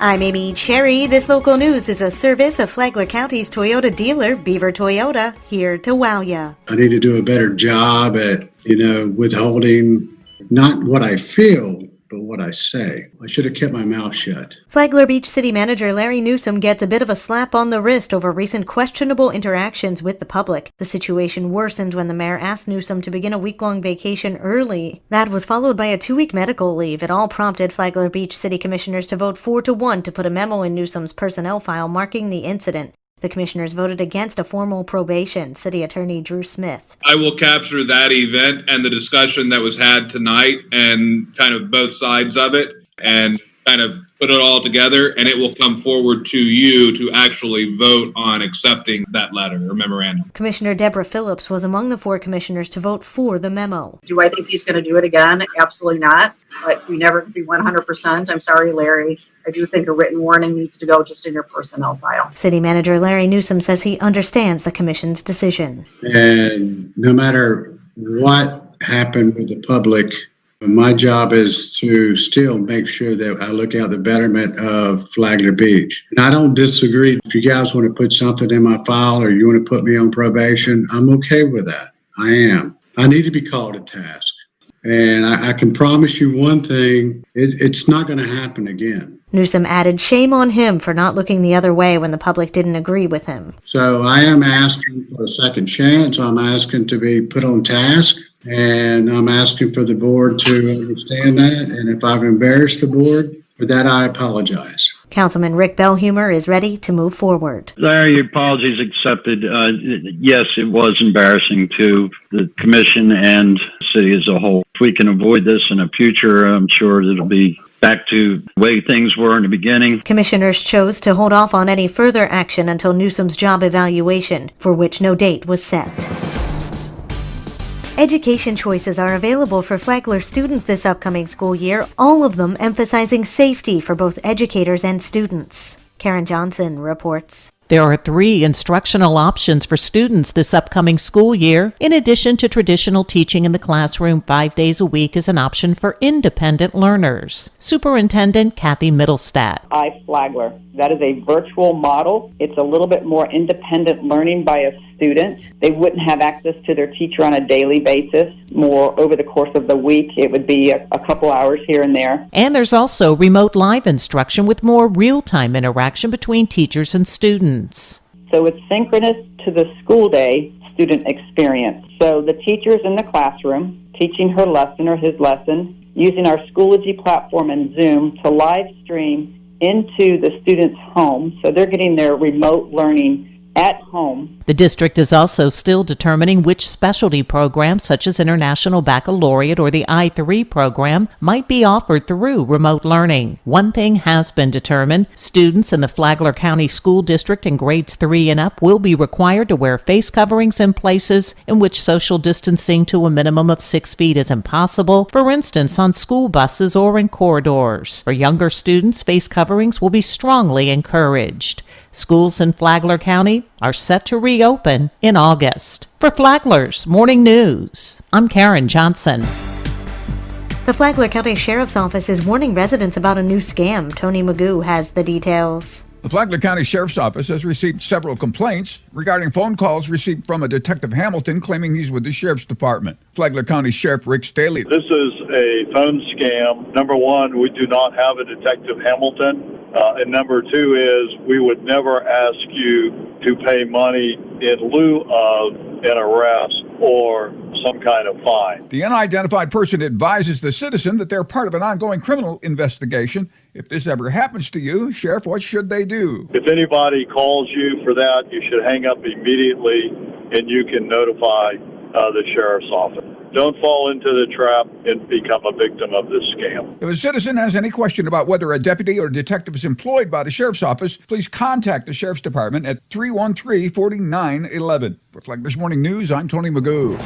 I'm Amy Cherry. This local news is a service of Flagler County's Toyota dealer, Beaver Toyota, here to wow ya. I need to do a better job at, withholding not what I feel, but what I say. I should have kept my mouth shut. Flagler Beach City Manager Larry Newsom gets a bit of a slap on the wrist over recent questionable interactions with the public. The situation worsened when the mayor asked Newsom to begin a week-long vacation early. That was followed by a 2-week medical leave. It all prompted Flagler Beach City Commissioners to vote 4-1 to put a memo in Newsom's personnel file marking the incident. The commissioners voted against a formal probation. City Attorney Drew Smith. I will capture that event and the discussion that was had tonight and kind of both sides of it and kind of put it all together, and it will come forward to you to actually vote on accepting that letter or memorandum. Commissioner Deborah Phillips was among the 4 commissioners to vote for the memo. Do I think he's going to do it again? Absolutely not. But we never can be 100%. I'm sorry, Larry. I do think a written warning needs to go just in your personnel file. City Manager Larry Newsom says he understands the commission's decision. And no matter what happened with the public, my job is to still make sure that I look out the betterment of Flagler Beach. And I don't disagree. If you guys want to put something in my file or you want to put me on probation, I'm okay with that. I am. I need to be called to task. And I can promise you one thing, it's not going to happen again. Newsom added shame on him for not looking the other way when the public didn't agree with him. So I am asking for a second chance. I'm asking to be put on task, and I'm asking for the board to understand that. And if I've embarrassed the board, for that I apologize. Councilman Rick Bellhumer is ready to move forward. Larry, your apologies accepted. Yes, it was embarrassing to the commission and the city as a whole. If we can avoid this in the future, I'm sure it'll be back to the way things were in the beginning. Commissioners chose to hold off on any further action until Newsom's job evaluation, for which no date was set. Education choices are available for Flagler students this upcoming school year, all of them emphasizing safety for both educators and students. Karen Johnson reports. There are 3 instructional options for students this upcoming school year. In addition to traditional teaching in the classroom 5 days a week is an option for independent learners. Superintendent Kathy Middlestat. Flagler. That is a virtual model. It's a little bit more independent learning by a student. They wouldn't have access to their teacher on a daily basis. More over the course of the week, it would be a couple hours here and there. And there's also remote live instruction with more real-time interaction between teachers and students. So it's synchronous to the school day student experience. So the teacher's in the classroom teaching her lesson or his lesson using our Schoology platform and Zoom to live stream into the student's home. So they're getting their remote learning at home. The district is also still determining which specialty programs, such as International Baccalaureate or the I-3 program, might be offered through remote learning. One thing has been determined. Students in the Flagler County School District in grades 3 and up will be required to wear face coverings in places in which social distancing to a minimum of 6 feet is impossible, for instance, on school buses or in corridors. For younger students, face coverings will be strongly encouraged. Schools in Flagler County are set to reopen in August. For Flagler's Morning News, I'm Karen Johnson. The Flagler County Sheriff's Office is warning residents about a new scam. Tony Magoo has the details. The Flagler County Sheriff's Office has received several complaints regarding phone calls received from a Detective Hamilton claiming he's with the Sheriff's Department. Flagler County Sheriff Rick Staley. This is a phone scam. Number one, we do not have a Detective Hamilton. And number two is we would never ask you to pay money in lieu of an arrest or some kind of fine. The unidentified person advises the citizen that they're part of an ongoing criminal investigation. If this ever happens to you, Sheriff, what should they do? If anybody calls you for that, you should hang up immediately and you can notify the Sheriff's Office. Don't fall into the trap and become a victim of this scam. If a citizen has any question about whether a deputy or detective is employed by the Sheriff's Office, please contact the Sheriff's Department at 313-4911. For Flagler's Morning News, I'm Tony Magoo.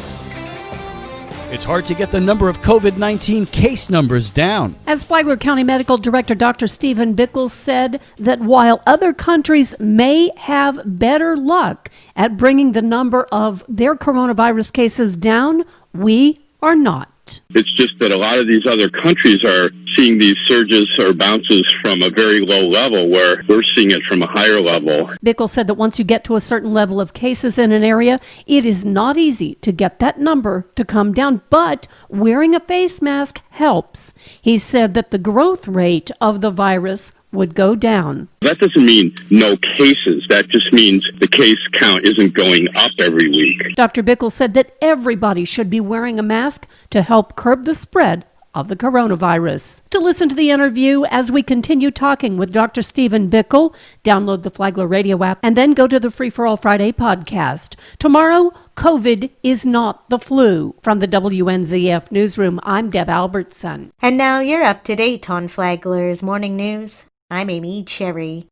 It's hard to get the number of COVID-19 case numbers down. As Flagler County Medical Director Dr. Stephen Bickles said that while other countries may have better luck at bringing the number of their coronavirus cases down, we are not. It's just that a lot of these other countries are seeing these surges or bounces from a very low level, where we're seeing it from a higher level. Bickle said that once you get to a certain level of cases in an area, it is not easy to get that number to come down, but wearing a face mask helps. He said that the growth rate of the virus would go down. That doesn't mean no cases. That just means the case count isn't going up every week. Dr. Bickle said that everybody should be wearing a mask to help curb the spread of the coronavirus. To listen to the interview as we continue talking with Dr. Stephen Bickle, download the Flagler radio app and then go to the Free for All Friday podcast. Tomorrow, COVID is not the flu. From the WNZF newsroom, I'm Deb Albertson. And now you're up to date on Flagler's morning news. I'm Amy Cherry.